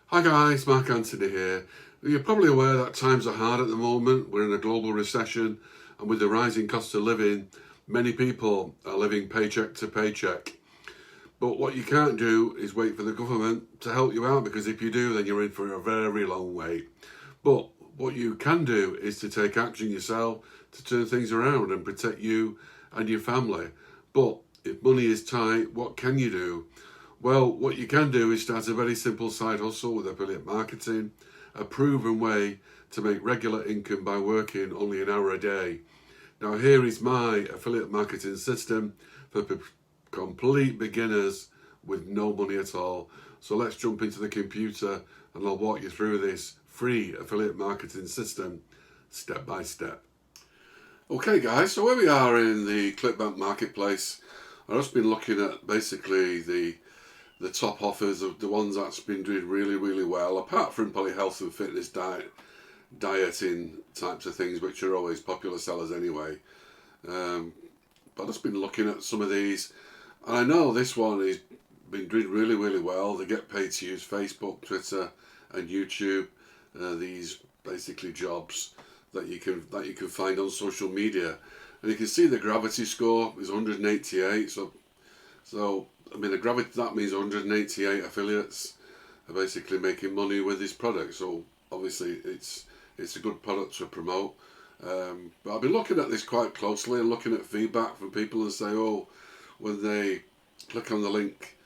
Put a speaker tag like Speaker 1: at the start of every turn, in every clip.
Speaker 1: Hi guys, Mark Anthony here. You're probably aware that times are hard at the moment. We're in a global recession, and with the rising cost of living, many people are living paycheck to paycheck. But what you can't do is wait for the government to help you out, because if you do, then you're in for a very long wait. But what you can do is to take action yourself to turn things around and protect you and your family. But if money is tight, what can you do? Well, what you can do is start a very simple side hustle with affiliate marketing, a proven way to make regular income by working only an hour a day. Now, here is my affiliate marketing system for complete beginners with no money at all. So let's jump into the computer and I'll walk you through this free affiliate marketing system step by step. Okay guys, so where we are in the Clickbank Marketplace, I've just been looking at basically the top offers of the ones that's been doing really well, apart from probably health and fitness, dieting types of things, which are always popular sellers anyway. But I've just been looking at some of these, and I know this one has been doing really well. They get paid to use Facebook, Twitter and YouTube, these basically jobs that you can find on social media. And you can see the gravity score is 188, so I mean, that means 188 affiliates are basically making money with this product. So obviously it's a good product to promote. But I've been looking at this quite closely and looking at feedback from people and say, oh, when they click on the link,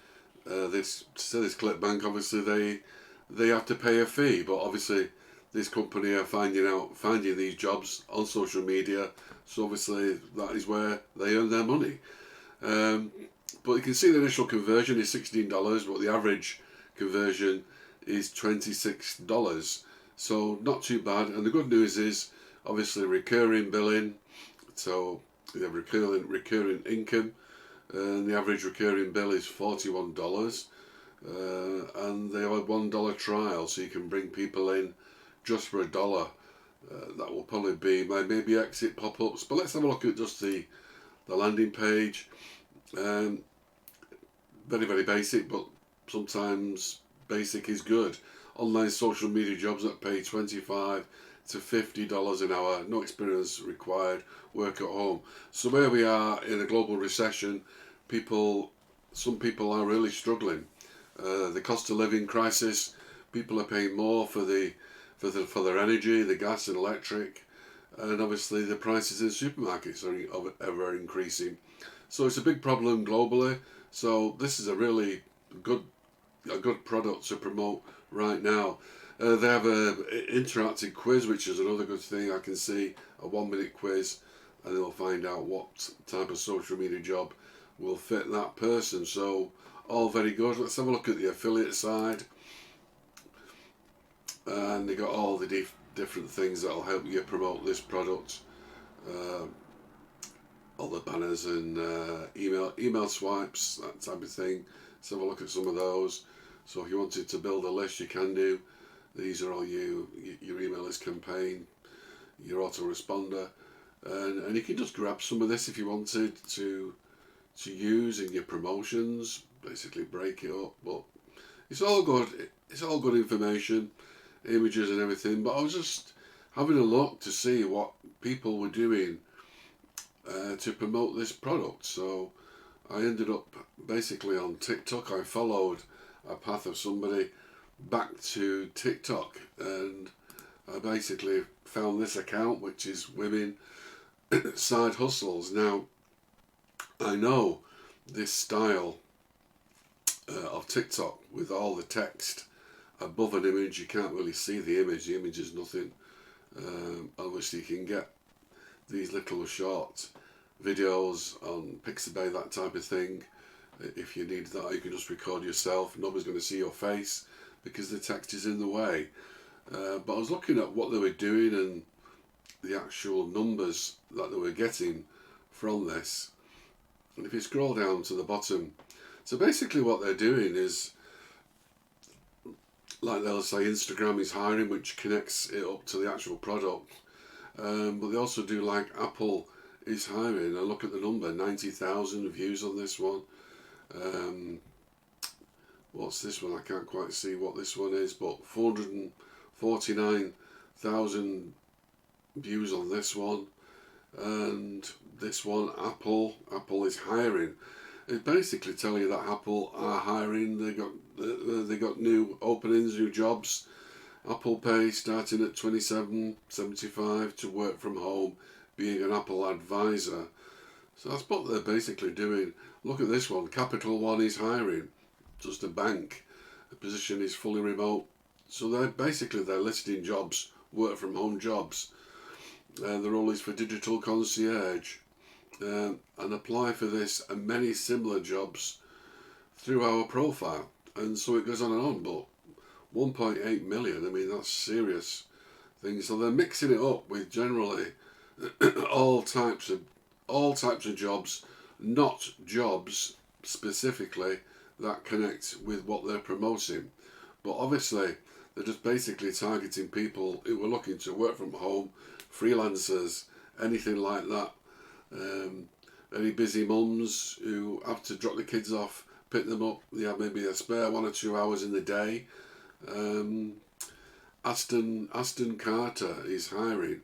Speaker 1: this Clickbank, obviously they have to pay a fee. But obviously this company are finding these jobs on social media. So obviously that is where they earn their money. But you can see the initial conversion is $16, but the average conversion is $26. So not too bad. And the good news is obviously recurring billing. So you have recurring income, and the average recurring bill is $41. And they have a $1 trial, so you can bring people in just for $1. That will probably be maybe exit pop-ups. But let's have a look at just the landing page. Very basic, but sometimes basic is good. Online social media jobs that pay $25 to $50 an hour, no experience required, work at home. So where we are in a global recession, some people are really struggling. The cost of living crisis, people are paying more for their energy, the gas and electric, and obviously the prices in supermarkets are ever increasing. So it's a big problem globally. So this is a really good product to promote right now. They have a interactive quiz, which is another good thing. I can see a 1-minute quiz, and they'll find out what type of social media job will fit that person. So all very good. Let's have a look at the affiliate side, and they got all the different things that'll help you promote this product. All the banners and email swipes, that type of thing. Let's have a look at some of those. So if you wanted to build a list, you can do. These are all your email list campaign, your autoresponder, and you can just grab some of this if you wanted to use in your promotions. Basically break it up, but it's all good. It's all good information, images and everything. But I was just having a look to see what people were doing to promote this product. So I ended up basically on TikTok. I followed a path of somebody back to TikTok, and I basically found this account, which is Women Side Hustles. Now, I know this style of TikTok with all the text above an image. You can't really see the image is nothing. Obviously you can get these little short videos on Pixabay, that type of thing. If you need that, you can just record yourself. Nobody's going to see your face because the text is in the way. But I was looking at what they were doing and the actual numbers that they were getting from this. And if you scroll down to the bottom, so basically what they're doing is, like they'll say Instagram is hiring, which connects it up to the actual product. But they also do like Apple is hiring. I look at the number, 90,000 views on this one. What's this one? I can't quite see what this one is, but 449,000 views on this one. And this one, Apple is hiring. It basically tells you that Apple are hiring. They got new openings, new jobs. Apple Pay starting at $27.75 to work from home, being an Apple advisor. So that's what they're basically doing. Look at this one. Capital One is hiring. Just a bank. The position is fully remote. So they're listing jobs, work from home jobs. The role is for digital concierge. And apply for this and many similar jobs through our profile. And so it goes on and on. But 1.8 million, I mean, that's serious things. So they're mixing it up with generally all types of jobs, not jobs specifically that connect with what they're promoting. But obviously, they're just basically targeting people who are looking to work from home, freelancers, anything like that. Any busy mums who have to drop the kids off, pick them up, they have maybe a spare 1 or 2 hours in the day. Aston Carter is hiring,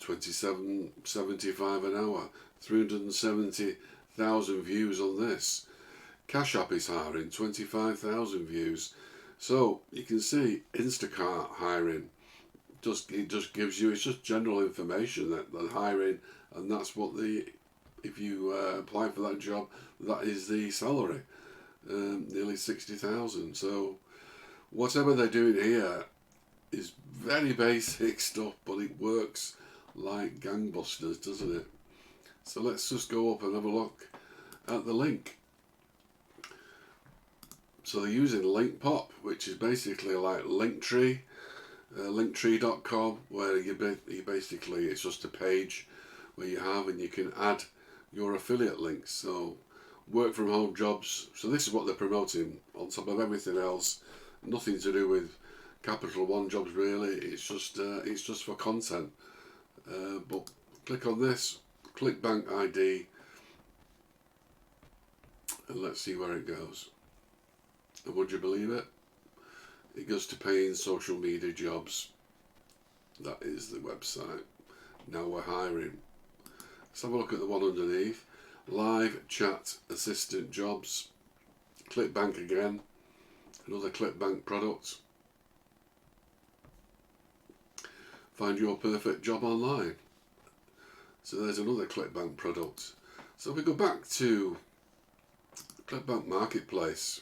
Speaker 1: $27.75 an hour, 370,000 views on this. Cash App is hiring, 25,000 views. So you can see Instacart hiring. It just gives you, it's just general information that they're hiring, and that's what if you apply for that job, that is the salary, nearly 60,000. So whatever they're doing here is very basic stuff, but it works like gangbusters, doesn't it? So let's just go up and have a look at the link. So they're using Link Pop, which is basically like Linktree, linktree.com, where you basically, it's just a page where and you can add your affiliate links. So work from home jobs. So this is what they're promoting on top of everything else. Nothing to do with Capital One jobs really. It's just for content. But click on this, Clickbank ID, and let's see where it goes. And would you believe it? It goes to paying social media jobs. That is the website. Now we're hiring. Let's have a look at the one underneath. Live chat assistant jobs. Clickbank again. Another Clickbank product. Find your perfect job online. So there's another Clickbank product. So if we go back to Clickbank Marketplace.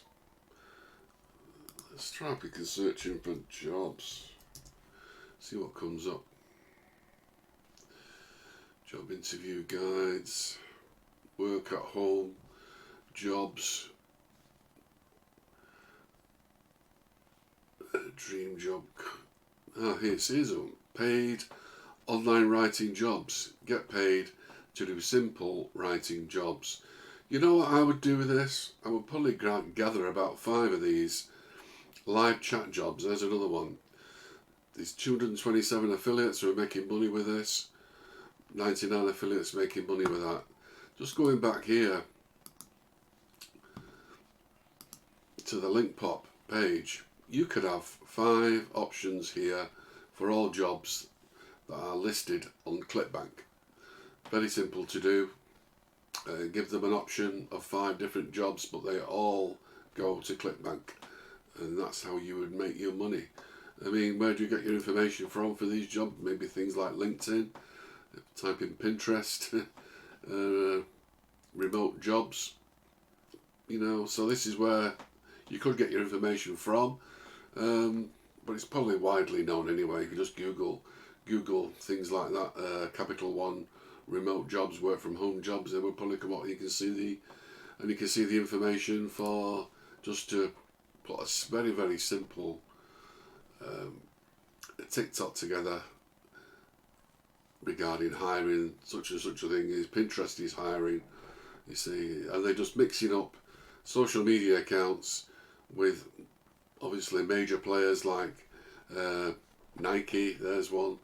Speaker 1: Let's try if we can search in for jobs. See what comes up. Job interview guides. Work at home. Jobs. Dream job. Here it says paid online writing jobs. Get paid to do simple writing jobs. You know what I would do with this? I would probably gather about 5 of these live chat jobs. There's another one. There's 227 affiliates who are making money with this. 99 affiliates making money with that. Just going back here to the link pop page, you could have 5 options here for all jobs that are listed on Clickbank. Very simple to do. Give them an option of 5 different jobs, but they all go to Clickbank, and that's how you would make your money. I mean, where do you get your information from for these jobs? Maybe things like LinkedIn, type in Pinterest, remote jobs, so this is where you could get your information from, but it's probably widely known anyway. You can just Google things like that, Capital One remote jobs, work from home jobs, they will probably come up. You can see the information for just to put a very, very simple TikTok together regarding hiring. Such and such a thing is Pinterest is hiring, you see, and they're just mixing up social media accounts with obviously major players like Nike. There's one.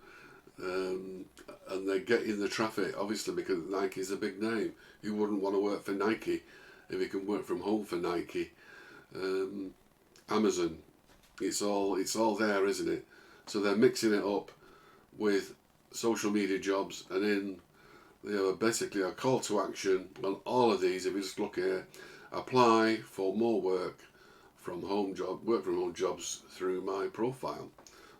Speaker 1: And they're getting the traffic, obviously, because Nike's a big name. Who wouldn't want to work for Nike if you can work from home for Nike? Amazon. It's all there, isn't it? So they're mixing it up with social media jobs, and in basically a call to action on all of these. If you just look here, apply for more work from home jobs through my profile.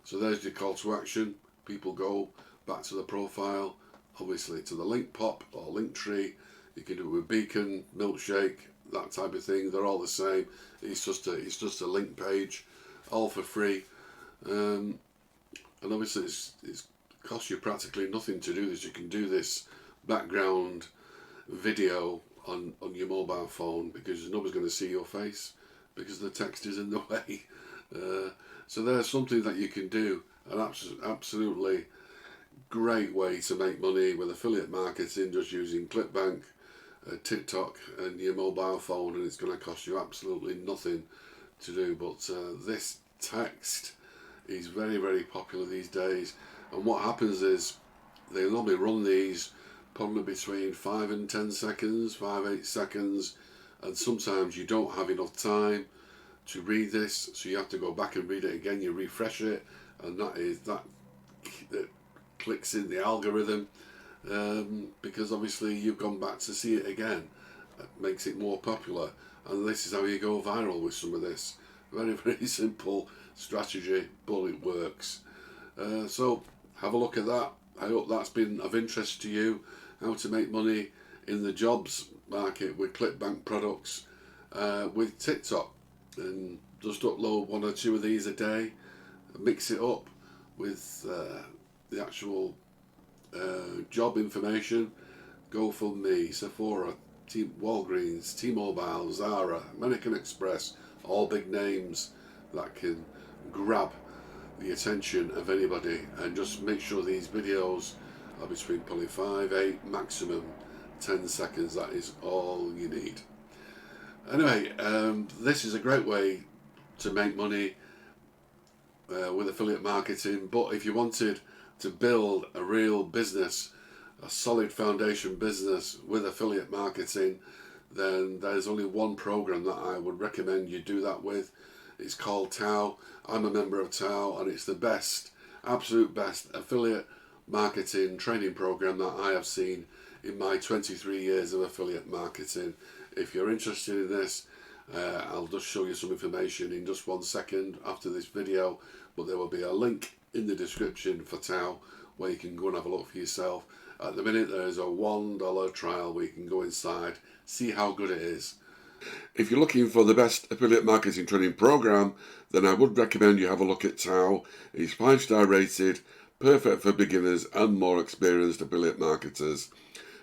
Speaker 1: So there's your call to action. People go back to the profile, obviously to the link pop or link tree. You can do it with Beacon, Milkshake, that type of thing. They're all the same. It's just a link page, all for free. And obviously it's costs you practically nothing to do this. You can do this background video on your mobile phone because nobody's going to see your face because the text is in the way. So there's something that you can do, an absolutely great way to make money with affiliate marketing, just using Clickbank, TikTok and your mobile phone, and it's going to cost you absolutely nothing to do. But this text is very, very popular these days, and what happens is they normally run these probably between 5 and 10 seconds, 5-8 seconds, and sometimes you don't have enough time to read this, so you have to go back and read it again. You refresh it, and that clicks in the algorithm, because obviously you've gone back to see it again. It makes it more popular, and this is how you go viral with some of this. Very, very simple strategy, but it works. So have a look at that. I hope that's been of interest to you, how to make money in the jobs market with Clickbank products, with TikTok, and just upload 1 or 2 of these a day, mix it up with the actual job information. GoFundMe, Sephora, Walgreens, T-Mobile, Zara, American Express, all big names that can grab the attention of anybody, and just make sure these videos are between probably 5, 8, maximum 10 seconds. That is all you need. Anyway, this is a great way to make money with affiliate marketing, but if you wanted to build a real business, a solid foundation business with affiliate marketing, then there's only one program that I would recommend you do that with. It's called TAO. I'm a member of TAO, and it's the best, absolute best affiliate marketing training program that I have seen in my 23 years of affiliate marketing. If you're interested in this, I'll just show you some information in just 1 second after this video, but there will be a link in the description for TAO where you can go and have a look for yourself. At the minute there is a $1 trial where you can go inside, see how good it is. If you're looking for the best affiliate marketing training program, then I would recommend you have a look at TAO. It's 5-star rated, perfect for beginners and more experienced affiliate marketers.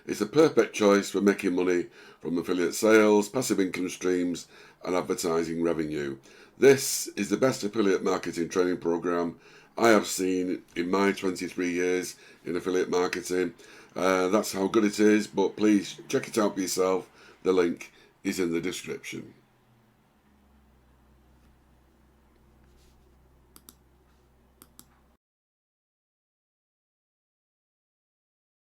Speaker 1: It's a perfect choice for making money from affiliate sales, passive income streams, and advertising revenue. This is the best affiliate marketing training program I have seen in my 23 years in affiliate marketing. That's how good it is, but please check it out for yourself. The link is in the description.